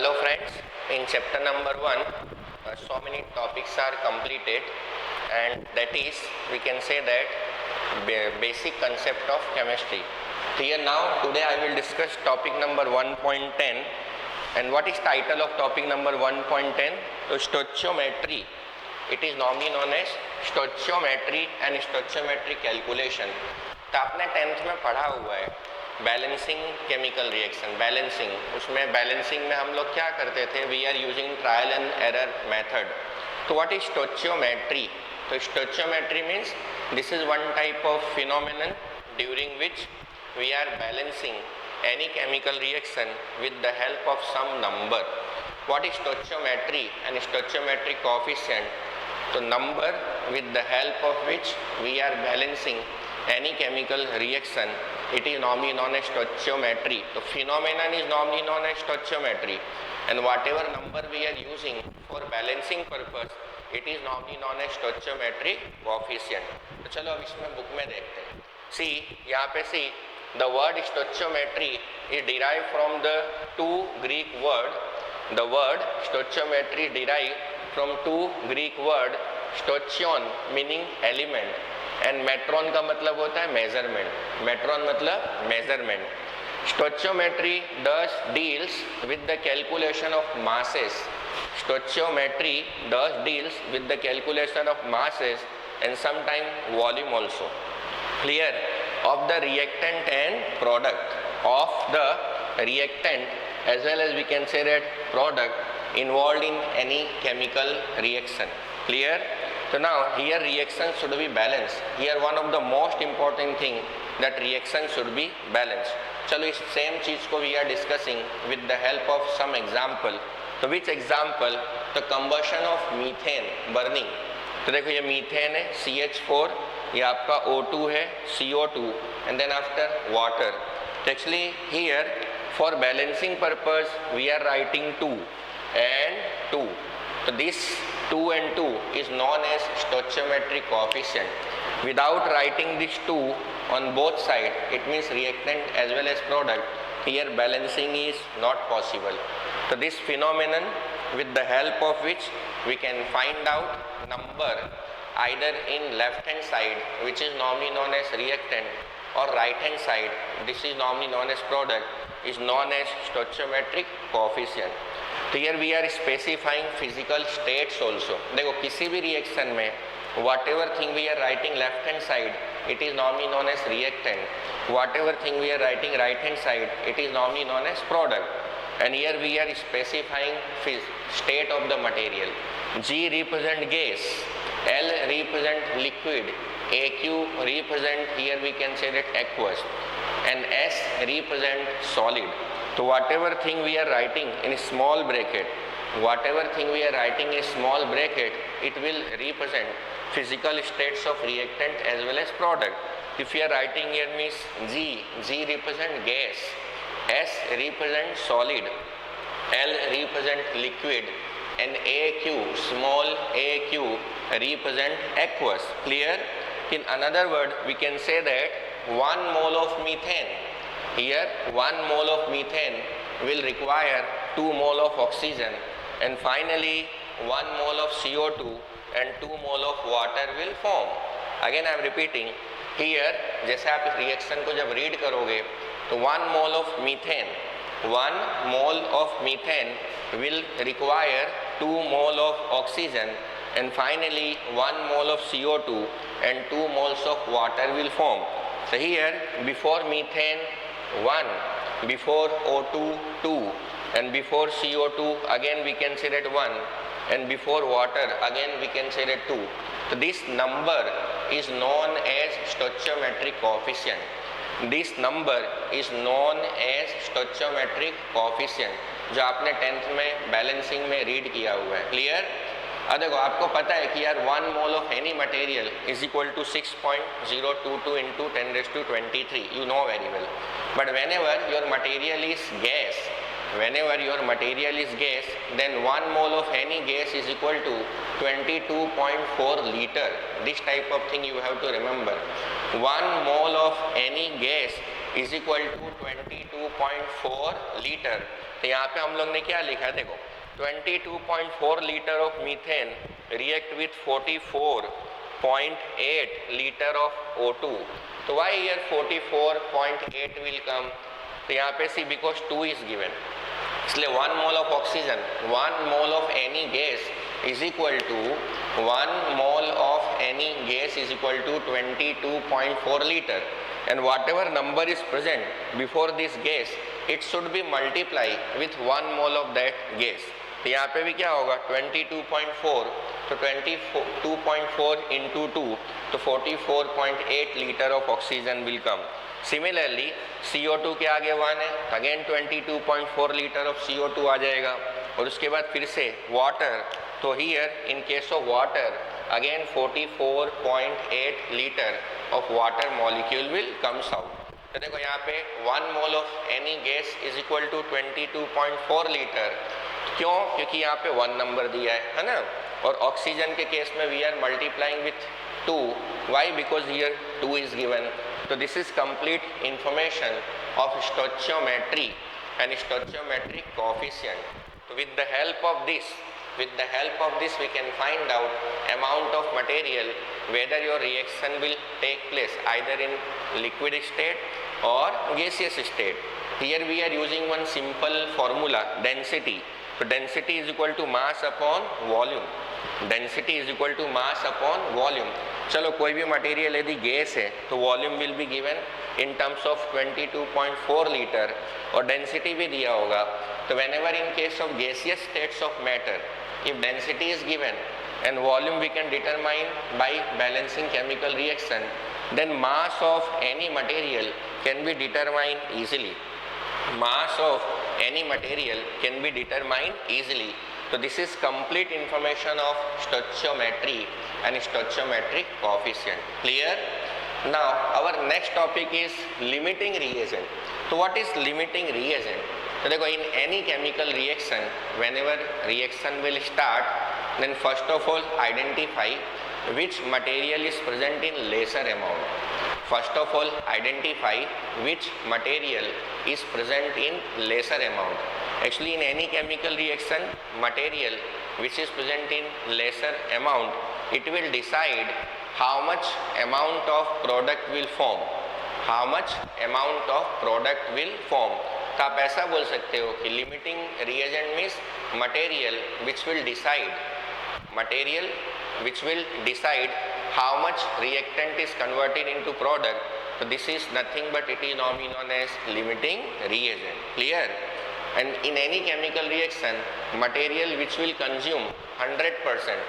Hello friends, in chapter number 1, so many topics are completed, and that is, we can say that basic concept of chemistry. Here now, today I will discuss topic number 1.10, and what is title of topic number 1.10? So, stoichiometry. It is normally known as stoichiometry and stoichiometry calculation. तो आपने 10th में पढ़ा हुआ है balancing chemical reaction, balancing, उसमें balancing में हम लोग क्या करते थे, we are using trial and error method. तो व्हाट इज स्टोइचियोमेट्री? तो stoichiometry means this is one type of phenomenon during which we are balancing any chemical reaction with the help of some number. What is stoichiometry and stoichiometric coefficient? So number with the help of which we are balancing any chemical reaction, it is normally known as stoichiometry. So phenomenon is normally known as stoichiometry, and whatever number we are using for balancing purpose, it is normally known as stoichiometric coefficient. तो चलो अब इसमें book में देखते हैं. See यहाँ पे see the word stoichiometry is derived from the two Greek word. The word stoichiometry derived from two Greek word, stoichion meaning element and metron का मतलब होता है measurement. Metron मतलब measurement. Stoichiometry thus deals with the calculation of masses. Stoichiometry thus deals with the calculation of masses and sometimes volume also. Clear? Of the reactant and product, of the reactant as well as we can say that product involved in any chemical reaction. Clear? So now here reaction should be balanced. Here one of the most important thing that reaction should be balanced. चलो इस same चीज को we are discussing with the help of some example. तो which example? The combustion of methane, burning. तो देखो ये methane है CH4, ये आपका O2 है CO2 and then after water. Actually here for balancing purpose we are writing 2 and 2. So this 2 and 2 is known as stoichiometric coefficient. Without writing this 2 on both sides, it means reactant as well as product, here balancing is not possible. So this phenomenon with the help of which we can find out number either in left hand side, which is normally known as reactant, or right hand side, this is normally known as product, is known as stoichiometric coefficient. तो here we are specifying physical states also. देखो किसी भी reaction में whatever thing we are writing left hand side, it is normally known as reactant. Whatever thing we are writing right hand side, it is normally known as product. And here we are specifying state of the material. G represent gas, L represent liquid, AQ represent, here we can say that aqueous, and S represent solid. So whatever thing we are writing in a small bracket, whatever thing we are writing in a small bracket, it will represent physical states of reactant as well as product. If you are writing here means G represent gas, S represent solid, L represent liquid, and AQ, small AQ represent aqueous. Clear? In another word, we can say that 1 mole of methane, here 1 mole of methane will require 2 mole of oxygen, and finally 1 mole of CO2 and 2 mole of water will form. Again I am repeating, here जैसे आप इस reaction को जब read करोगे तो 1 mole of methane, 1 mole of methane will require 2 mole of oxygen, and finally 1 mole of CO2 and 2 moles of water will form. So here before methane 1, before O2 2, and before CO2 again we can say that 1, and before water again we can say that 2. So this number is known as stoichiometric coefficient. This number is known as stoichiometric coefficient, जो आपने 10th में balancing में read किया हुआ है. Clear? अब देखो आपको पता है कि यार 1 mole of any material is equal to 6.022 into 10⁻23. You know very well. But whenever your material is gas, then 1 mole of any gas is equal to 22.4 liter. This type of thing you have to remember. 1 mole of any gas is equal to 22.4 liter. तो यहाँ पे हम लोग ने क्या लिखा, देखो 22.4 litre of methane react with 44.8 litre of O2. तो वाई हियर 44.8 विल कम, तो यहाँ पे सी बिकॉज 2 इज गिवन, इसलिए 1 mole of oxygen, 1 mole of any gas is equal to 1 mole of any gas is equal to 22.4 liter, and whatever number is present before this gas it should be multiply with 1 mole of that gas. तो यहाँ पे भी क्या होगा 22.4, तो 22.4 into 2, तो 44.8 liter of oxygen will come. Similarly CO2 के आगे 1 है, अगेन 22.4 लीटर ऑफ CO2 आ जाएगा, और उसके बाद फिर से वाटर, तो here in case of water again 44.8 litre of water molecule will comes out. तो देखो यहाँ पे 1 mole of any gas is equal to 22.4 litre. क्यों? क्योंकि यहाँ पे 1 नंबर दिया है ना, और ऑक्सीजन के केस में we are multiplying with 2. Why? Because here 2 is given. तो this is complete information of stoichiometry and stoichiometric coefficient. So with the help of this we can find out amount of material, whether your reaction will take place either in liquid state or gaseous state. Here we are using one simple formula, density. So density is equal to mass upon volume. Density is equal to mass upon volume. चलो कोई भी material यदि gas है तो volume will be given in terms of 22.4 litre, और density भी दिया होगा. तो whenever in case of gaseous states of matter, if density is given and volume we can determine by balancing chemical reaction, then mass of any material can be determined easily. Mass of any material can be determined easily. So this is complete information of stoichiometry and stoichiometric coefficient. Clear? Now our next topic is limiting reagent. So what is limiting reagent? तो देखो in any chemical reaction, whenever reaction will start, then first of all identify which material is present in lesser amount. First of all identify which material is present in lesser amount. Actually in any chemical reaction, material which is present in lesser amount, it will decide how much amount of product will form. How much amount of product will form. तो आप ऐसा बोल सकते हो कि limiting reagent means material which will decide how much reactant is converted into product. तो this is nothing but it is normally known as limiting reagent. Clear? And in any chemical reaction material which will consume 100%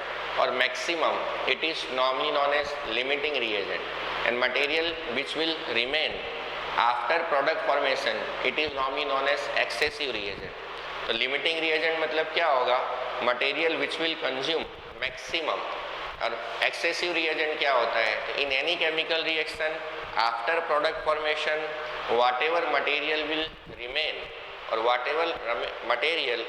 or maximum, it is normally known as limiting reagent, and material which will remain after product formation, it is normally known as excessive reagent. तो limiting reagent मतलब क्या होगा? Material which will consume maximum. और excessive reagent क्या होता है? In any chemical reaction, after product formation, whatever material will remain or whatever material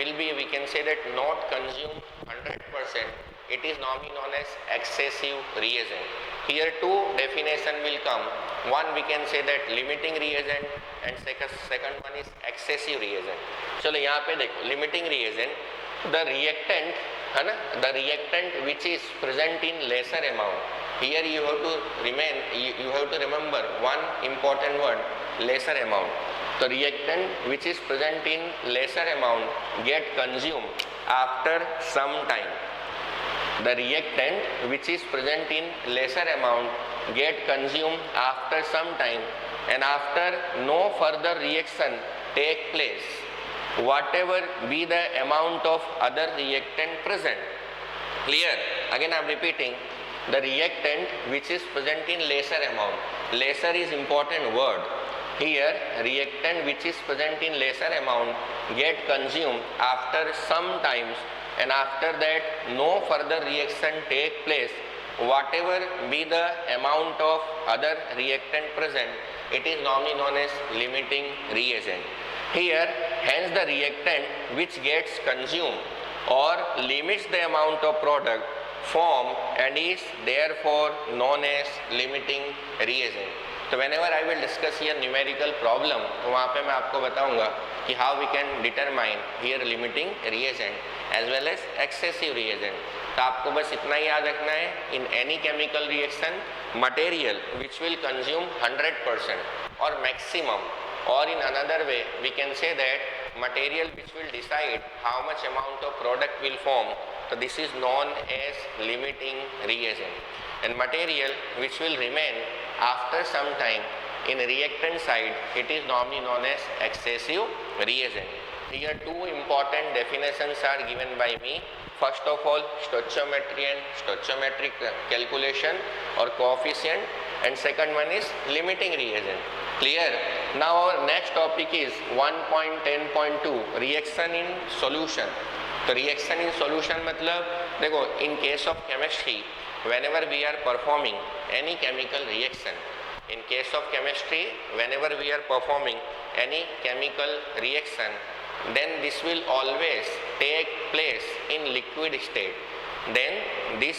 will be, we can say that not consume 100%, it is normally known as excessive reagent. Here two definition will come. One we can say that limiting reagent, and second one is excessive reagent. चलो यहाँ पे देखो limiting reagent, the reactant है ना, the reactant which is present in lesser amount. Here you have to remember one important word, lesser amount. The reactant which is present in lesser amount get consumed after some time. The reactant which is present in lesser amount get consumed after some time, and after no further reaction take place, whatever be the amount of other reactant present. Clear? Again I am repeating, the reactant which is present in lesser amount. Lesser is important word. Here reactant which is present in lesser amount get consumed after some times, and after that no further reaction take place, whatever be the amount of other reactant present, it is normally known as limiting reagent. Here hence the reactant which gets consumed or limits the amount of product form and is therefore known as limiting reagent. तो whenever I will discuss here numerical problem, तो वहाँ पे मैं आपको बताऊंगा कि how we can determine here limiting reagent as well as excessive reagent. तो आपको बस इतना ही याद रखना है, in any chemical reaction material which will consume 100% or maximum, or in another way we can say that material which will decide how much amount of product will form, so this is known as limiting reagent. And material which will remain after some time in reactant side, it is normally known as excessive reagent. Here two important definitions are given by me. First of all, stoichiometry and stoichiometric calculation or coefficient, and second one is limiting reagent. Clear? Now our next topic is 1.10.2 reaction in solution. तो reaction in solution मतलब देखो, in case of chemistry whenever we are performing any chemical reaction, in case of chemistry whenever we are performing any chemical reaction, then this will always take place in liquid state. Then this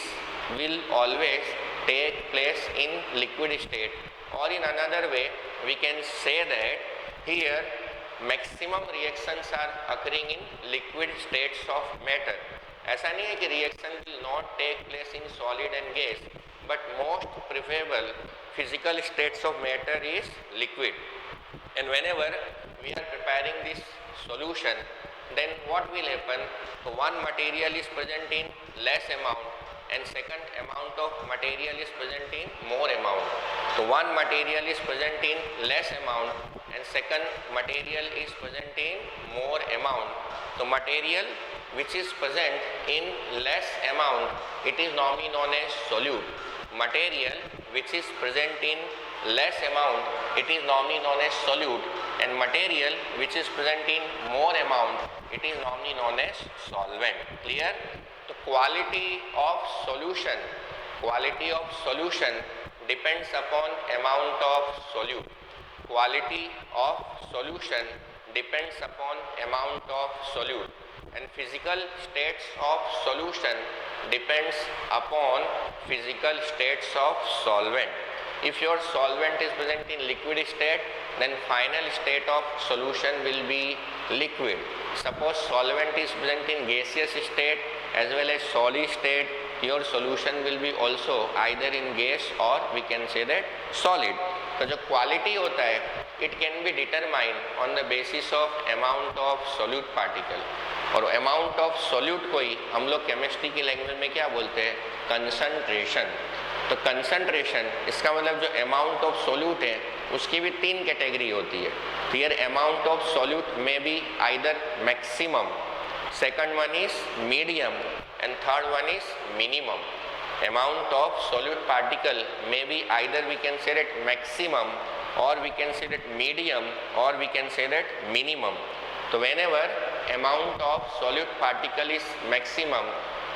will always take place in liquid state, or in another way we can say that here maximum reactions are occurring in liquid states of matter. ऐसा नहीं है कि reaction will not take place in solid and gas, but most preferable physical states of matter is liquid. And whenever we are preparing this solution, then what will happen? So one material is present in less amount and second amount of material is present in more amount. So one material is present in less amount and second material is present in more amount. So material which is present in less amount, it is normally known as solute. Material which is present in less amount, it is normally known as solute, and material which is present in more amount, it is normally known as solvent. Clear? The quality of solution depends upon amount of solute. Quality of solution depends upon amount of solute, and physical states of solution depends upon physical states of solvent. If your solvent is present in liquid state, then final state of solution will be liquid. Suppose solvent is present in gaseous state as well as solid state, your solution will be also either in gas or we can say that solid. तो जो quality होता है, it can be determined on the basis of amount of solute particle. और amount of solute को ही हम लोग chemistry की language में क्या बोलते हैं? कंसंट्रेशन. तो कंसंट्रेशन इसका मतलब जो अमाउंट ऑफ सोल्यूट है उसकी भी तीन कैटेगरी होती है. हियर अमाउंट ऑफ सोल्यूट में be either maximum, second one is medium and third one is minimum. Amount of solute particle में be either we can say that maximum or we can say that medium or we can say that minimum. So whenever amount of solute particle is maximum,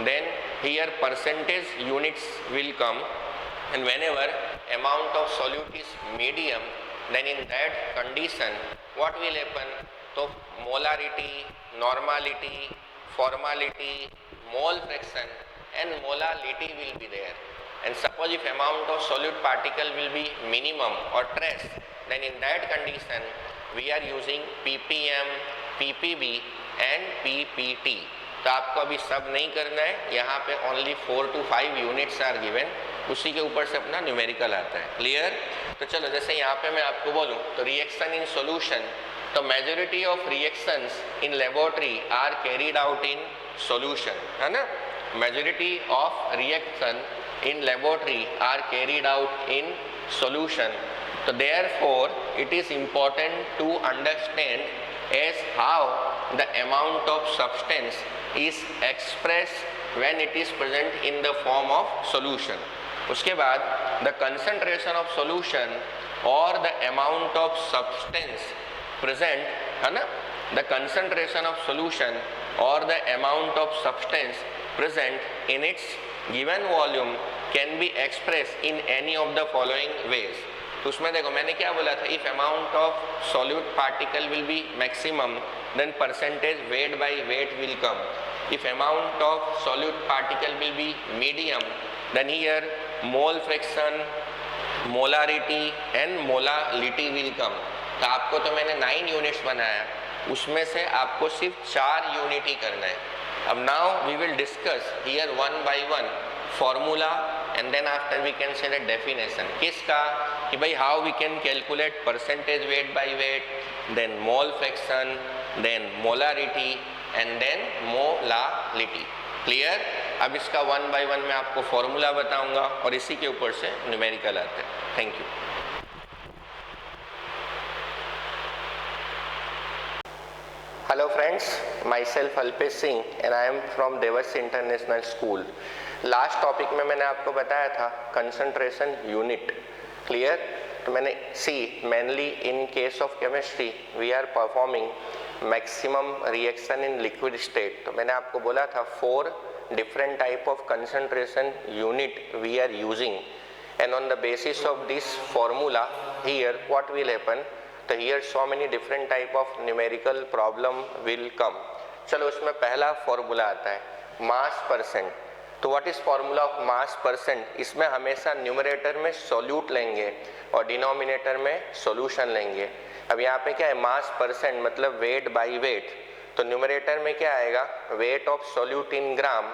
then here percentage units will come, and whenever amount of solute is medium, then in that condition what will happen? So molarity, normality, formality, mole fraction and molality will be there. And suppose if amount of solute particle will be minimum or trace, then in that condition we are using ppm, ppb and ppt. तो आपको अभी सब नहीं करना है, यहाँ पे only 4 to 5 units are given, उसी के ऊपर से अपना न्यूमेरिकल आता है. क्लियर? तो चलो जैसे यहाँ पे मैं आपको बोलूँ तो रिएक्शन इन सोल्यूशन, तो majority of reactions in laboratory are carried out in solution, है ना? Majority of reaction in laboratory are carried out in solution. So therefore it is important to understand as how the amount of substance is expressed when it is present in the form of solution. उसके बाद the concentration of solution or the amount of substance present, है ना? The concentration of solution or the amount of substance present in its given volume can be expressed in any of the following ways. तो उसमें देखो मैंने क्या बोला था, if amount of solute particle will be maximum, then percentage weight by weight will come. If amount of solute particle will be medium, then here mole fraction, molarity and molality will come. तो आपको तो मैंने 9 units बनाया, उसमें से आपको सिर्फ 4 unit ही करना है. अब now we will discuss here one by one formula and then after we can say the definition. किसका? कि भाई how we can calculate percentage weight by weight, then mole fraction, then molarity and then molality. Clear? अब इसका one by one मैं आपको formula बताऊंगा और इसी के ऊपर से न्यूमेरिकल आते हैं. Thank you. Hello friends, myself Alpesh Singh and I am from Devarsi International School. Last topic में मैंने आपको बताया था कंसंट्रेशन यूनिट. क्लियर? तो मैंने mainly in case of chemistry we are performing maximum reaction in liquid state. तो मैंने आपको बोला था 4 different type of concentration unit we are using, and on the basis of this formula here what will happen, तो here so many different type of numerical problem will come. चलो उसमें पहला formula आता है मास परसेंट. तो what is formula of mass percent? इसमें हमेशा numerator में सॉल्यूट लेंगे और डिनोमिनेटर में सॉल्यूशन लेंगे. अब यहाँ पे क्या है, मास परसेंट मतलब वेट बाय वेट. तो न्यूमरेटर में क्या आएगा, wait of solute in gram,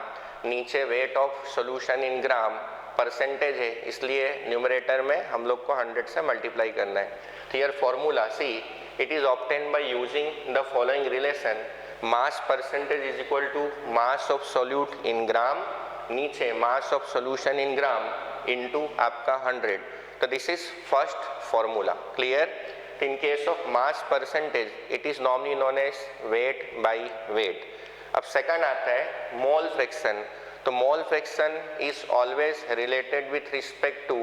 नीचे weight of solution in gram. Percentage है इसलिए न्यूमरेटर में हम लोग को 100 से मल्टीप्लाई करना है. तो here formula see it is obtained by using the following relation. Mass percentage is equal to mass of solute in gram, नीचे mass of solution in gram into आपका 100. तो this is first formula. Clear? In case of mass percentage it is normally known as weight by weight. अब second आता है mole fraction. तो mole fraction is always related with respect to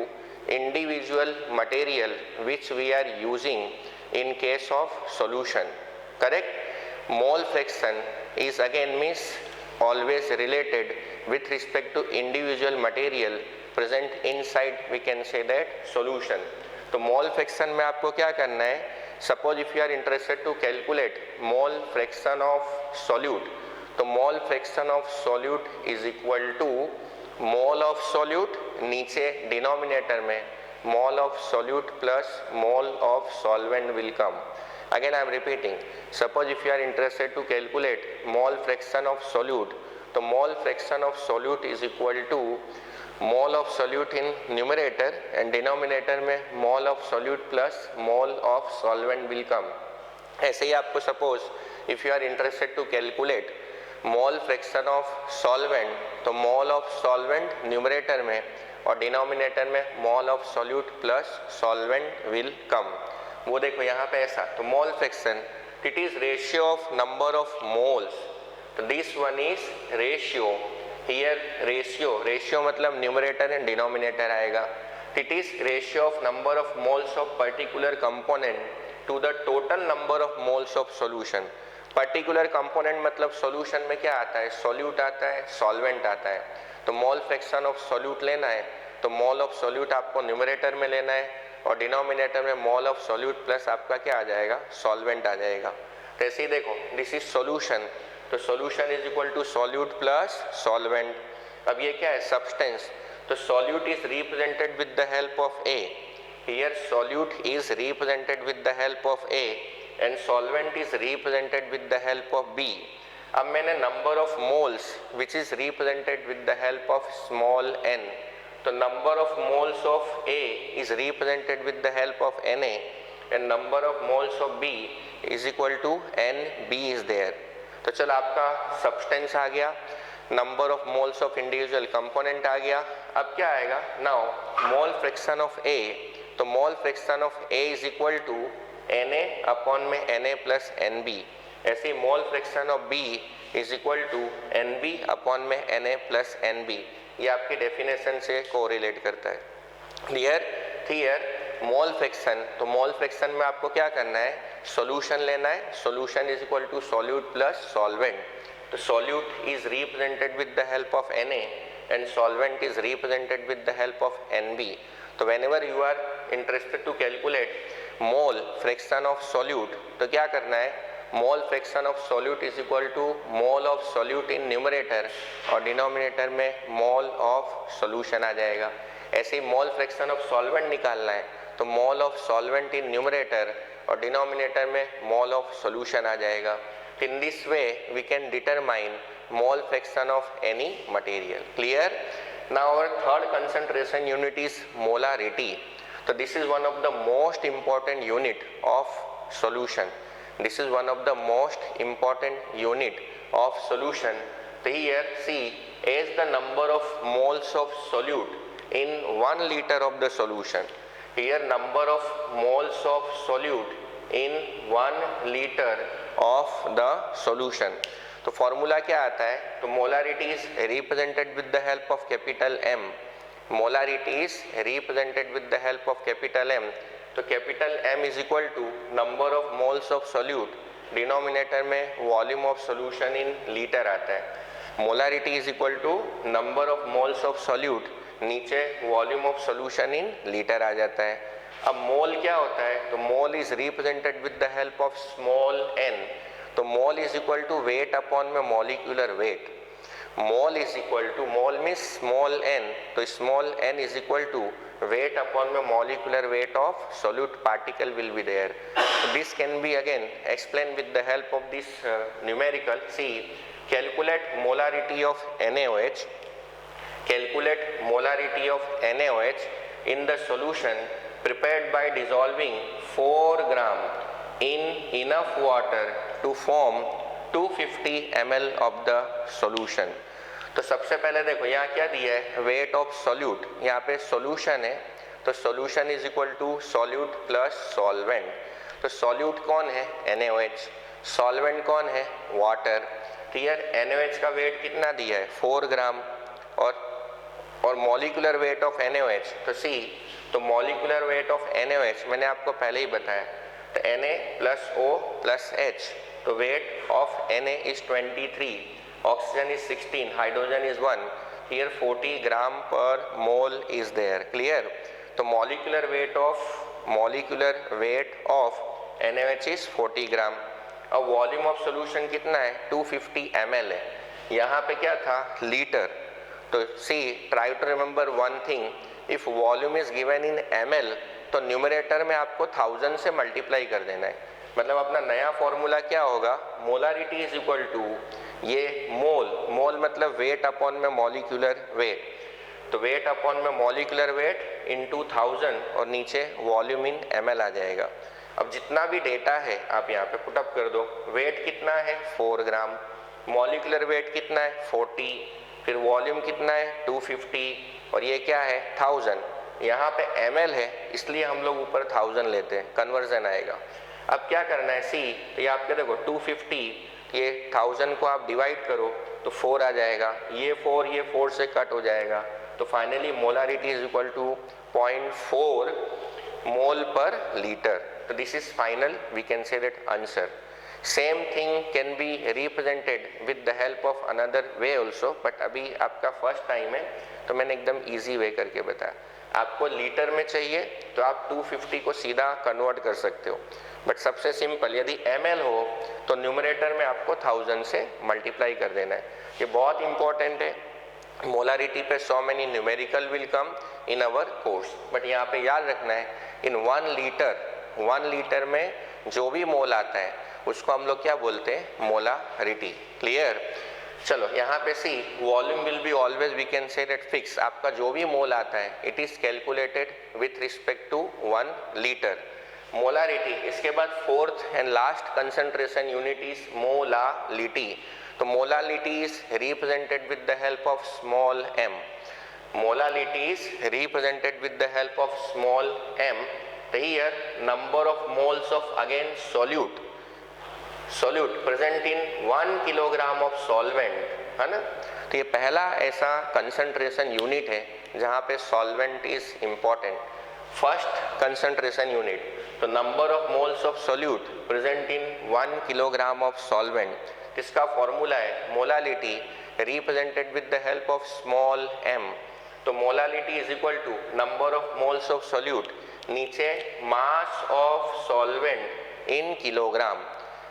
individual material which we are using in case of solution. Correct? Mole fraction is again means always related with respect to individual material present inside, we can say that, solution. तो mole fraction में आपको क्या करना है, suppose if you are interested to calculate mole fraction of solute, तो mole fraction of solute is equal to mole of solute, नीचे denominator में mole of solute plus mole of solvent will come. Again I am repeating, suppose if you are interested to calculate mole fraction of solute, तो mole fraction of solute is equal to mole of solute in numerator and denominator में mole of solute plus mole of solvent will come. ऐसे ही आपको suppose if you are interested to calculate mole fraction of solvent, तो mole of solvent numerator में और denominator में mole of solute plus solvent will come. वो देखो यहाँ पे ऐसा, तो mole fraction it is ratio of number of moles. तो this one is ratio. Here ratio मतलब न्यूमरेटर एंड डिनोमिनेटर आएगा. It is ratio of number of moles of particular component to the total number of moles of solution. Particular component मतलब solution में क्या आता है, solute आता है, solvent आता है. तो मोल फ्रैक्शन ऑफ सॉल्यूट लेना है तो मोल ऑफ सॉल्यूट आपको न्यूमरेटर में लेना है और डिनोमिनेटर में मोल ऑफ सॉल्यूट प्लस आपका क्या आ जाएगा, सॉल्वेंट आ जाएगा. तो ऐसे ही देखो दिस इज सॉल्यूशन, तो solution is equal to solute plus solvent. अब ये क्या है, सब्सटेंस. तो solute is represented with the help of A. Here solute is represented with the help of A and solvent is represented with the help of B. अब मैंने number of moles which is represented with the help of small N. तो number of moles of A is represented with the help of N A and number of moles of B is equal to N B is there. तो चलो आपका substance आ गया, number of moles of individual component आ गया. अब क्या आएगा, now mole fraction of A. तो mole fraction of A is equal to N A upon में N A plus N B. ऐसे mole fraction of B is equal to N B upon में N A plus N B. ये आपकी definition से correlate करता है. Clear? Mole fraction, तो mole fraction में आपको क्या करना है, सॉल्यूशन लेना है. Solution is equal to solute plus solvent. तो solute is represented with the help of Na and solvent is represented with the help of Nb. तो whenever you are interested to calculate mole fraction of solute, तो क्या करना है, mole fraction of solute is equal to mole of solute in numerator और denominator में mole of solution आ जाएगा. ऐसे ही mole fraction of solvent निकालना है तो mole of solvent in numerator और डिनोमिनेटर में मोल ऑफ सॉल्यूशन आ जाएगा. In this way we can determine mole fraction of any material. Clear? Now our third concentration unit is molarity. So this is one of the most important unit of solution. This is one of the most important unit of solution. So here see, as the number of moles of solute in 1 liter of the solution, here number of moles of solute in 1 liter of the solution. तो formula क्या आता है? तो molarity is represented with the help of capital M. Molarity is represented with the help of capital M. तो capital M is equal to number of moles of solute, denominator में volume of solution in litre आता है. Molarity is equal to number of moles of solute, नीचे volume of solution in litre आ जाता है. अब mole क्या होता है? तो mole is represented with the help of small n. तो mole is equal to weight upon में molecular weight. Mole is equal to, mole means small n, तो small n is equal to weight upon the molecular weight of solute particle will be there. So this can be again explained with the help of this numerical. See, calculate molarity of NaOH. Calculate molarity of NaOH in the solution prepared by dissolving 4 gram in enough water to form 250 ml of the solution. तो सबसे पहले देखो यहाँ क्या दिया है? Weight of solute. यहाँ पे सॉल्यूशन है, तो solution is equal to solute plus solvent. तो सॉल्यूट कौन है? NaOH. सॉल्वेंट कौन है? वाटर. क्लियर? NaOH का वेट कितना दिया है? 4 ग्राम. और मॉलिक्यूलर वेट ऑफ NaOH, तो सी, तो मॉलिक्यूलर वेट ऑफ NaOH मैंने आपको पहले ही बताया, तो Na plus O plus H. तो weight of Na is 23, oxygen is 16, hydrogen is 1. Here 40 gram per mole is there. Clear? तो molecular weight of NaOH is 40 gram. अब volume of solution कितना है? 250 ml है. यहाँ पे क्या था? लीटर. तो see, try to remember one thing. If volume is given in ml, तो न्यूमरेटर में आपको 1000 से मल्टीप्लाई कर देना है. मतलब अपना नया फॉर्मूला क्या होगा? मोलारिटी इज इक्वल टू ये मोल मतलब वेट अपॉन में मॉलिक्यूलर वेट. तो वेट अपॉन में मॉलिक्यूलर वेट इनटू 1000 और नीचे वॉल्यूम इन ml आ जाएगा. अब जितना भी डेटा है आप यहाँ पे पुटअप कर दो. वेट कितना है? 4 ग्राम. मॉलिक्यूलर वेट कितना है? 40. फिर वॉल्यूम कितना है? 250. और ये क्या है? 1000. यहाँ पे ml है इसलिए हम लोग ऊपर 1000 लेते हैं, कन्वर्जन आएगा. अब क्या करना है? सी, तो ये आपके देखो 250, ये 1000 को आप डिवाइड करो तो 4 आ जाएगा. ये 4 से कट हो जाएगा. तो finally molarity is equal to 0.4 mole per litre. तो this is final, we can say that answer. Same thing can be represented with the help of another way also, but अभी आपका फर्स्ट टाइम है तो मैंने एकदम easy way करके बताया. आपको लीटर में चाहिए तो आप 250 को सीधा कन्वर्ट कर सकते हो, बट सबसे सिंपल यदि ml हो तो न्यूमरेटर में आपको 1000 से मल्टीप्लाई कर देना है. ये बहुत इंपॉर्टेंट है. मोलारिटी पे so many numerical will come in our course, but यहाँ पे याद रखना है इन 1 लीटर में जो भी मोल आता है उसको हम लोग क्या बोलते हैं? मोलारिटी. क्लियर? चलो यहाँ पे see, volume will be always we can say that fix. आपका जो भी मोल आता है it is calculated with respect to 1 litre. Molarity. इसके बाद fourth and last concentration unit is molality. तो molality is represented with the help of small m. Molality is represented with the help of small m. Here number of moles of again solute present in 1 kilogram of solvent, है ना. तो ये पहला ऐसा concentration unit है जहाँ पे solvent is important. First concentration unit, तो number of moles of solute present in 1 kilogram of solvent. इसका फॉर्मूला है molality represented with the help of small m. तो molality is equal to number of moles of solute, नीचे mass of solvent in kilogram.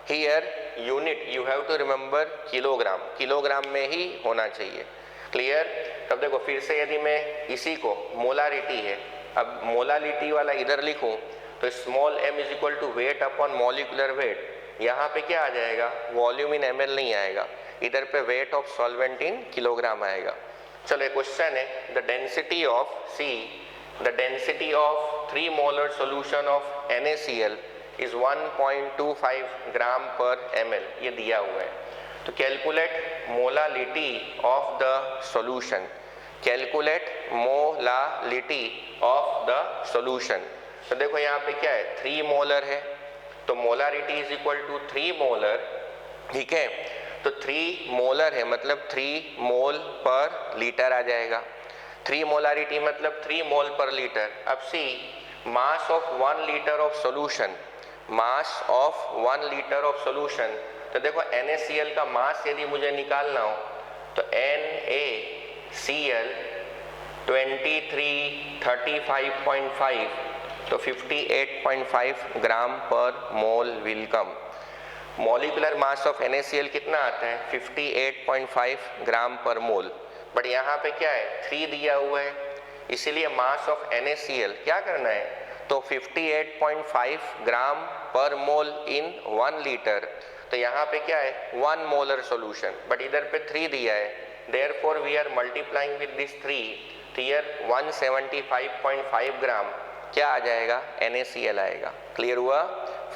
Here unit you have to remember kilogram. Kilogram में ही होना चाहिए. Clear? तब देखो फिर से यदि मैं इसी को मोलारिटी है, अब मोलालिटी वाला इधर लिखूं तो small m is equal to weight upon molecular weight, यहाँ पे क्या आ जाएगा, वॉल्यूम इन ml नहीं आएगा, इधर पे weight of solvent in kilogram आएगा। चलो एक क्वेश्चन है, the density of 3 molar solution of NaCl is 1.25 ग्राम पर ml, ये दिया हुआ है। तो calculate molality of the solution, तो देखो यहाँ पे क्या है, 3 मोलर है, तो molarity is equal to 3 molar, ठीक है। तो 3 मोलर है मतलब 3 मोल पर लीटर आ जाएगा, 3 मोलारिटी मतलब 3 मोल पर लीटर। अब see mass of 1 litre of solution, तो देखो NaCl का मास यदि मुझे निकालना हो तो NaCl 2335.5, तो 58.5 gram per mole will come. Molecular mass of NaCl कितना आता है, 58.5 ग्राम पर मोल, बट यहाँ पे क्या है, 3 दिया हुआ है, इसीलिए मास ऑफ NaCl क्या करना है, तो 58.5 ग्राम पर मोल इन 1 लीटर, तो यहाँ पे क्या है 1 मोलर सॉल्यूशन, बट इधर पे 3 दिया है, therefore we are multiplying with this 3, तो हियर 175.5 ग्राम क्या आ जाएगा, NaCl आएगा। क्लियर हुआ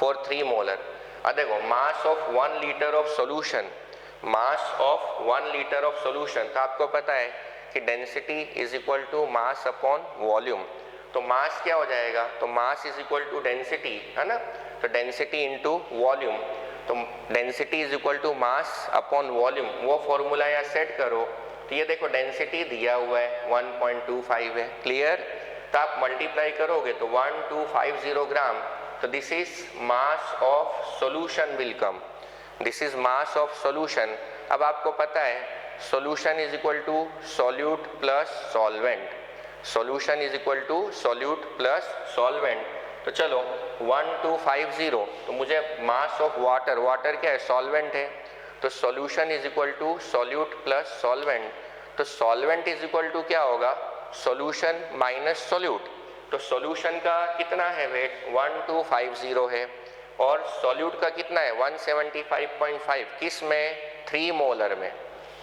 फॉर 3 मोलर। अब देखो mass of 1 litre of solution, तो आपको पता है कि density is equal to mass upon volume, तो मास क्या हो जाएगा, तो mass is equal to density, है ना, तो डेंसिटी इनटू वॉल्यूम, तो density is equal to mass upon volume, वो फॉर्मूला यहाँ सेट करो, तो ये देखो डेंसिटी दिया हुआ है 1.25 है, क्लियर। तो आप मल्टीप्लाई करोगे तो 1250 ग्राम, तो this is mass of solution will come, this is mass of solution. अब आपको पता है solution is equal to solute plus solvent, solution is equal to solute plus solvent, तो चलो 1250, तो मुझे मास ऑफ वाटर क्या है, सॉल्वेंट है, तो solution is equal to solute plus solvent, तो सॉल्वेंट इज इक्वल टू क्या होगा, सॉल्यूशन माइनस सॉल्यूट, तो सॉल्यूशन का कितना है वेट 1250 है, और सॉल्यूट का कितना है 175.5, किस में, 3 मोलर में,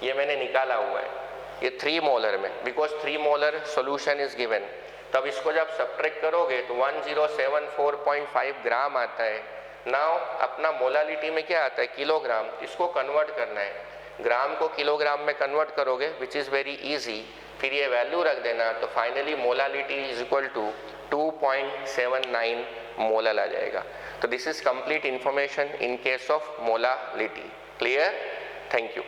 ये मैंने निकाला हुआ है, ये 3 मोलर में, because 3 molar solution is given. तब इसको जब सब्ट्रैक्ट करोगे तो 1074.5 ग्राम आता है। नाउ अपना मोलालिटी में क्या आता है, किलोग्राम, इसको कन्वर्ट करना है, ग्राम को किलोग्राम में कन्वर्ट करोगे विच इज़ वेरी इजी, फिर ये वैल्यू रख देना, तो finally molality is equal to 2.79 molal आ जाएगा। तो this is complete information in case of molality. Clear? Thank you.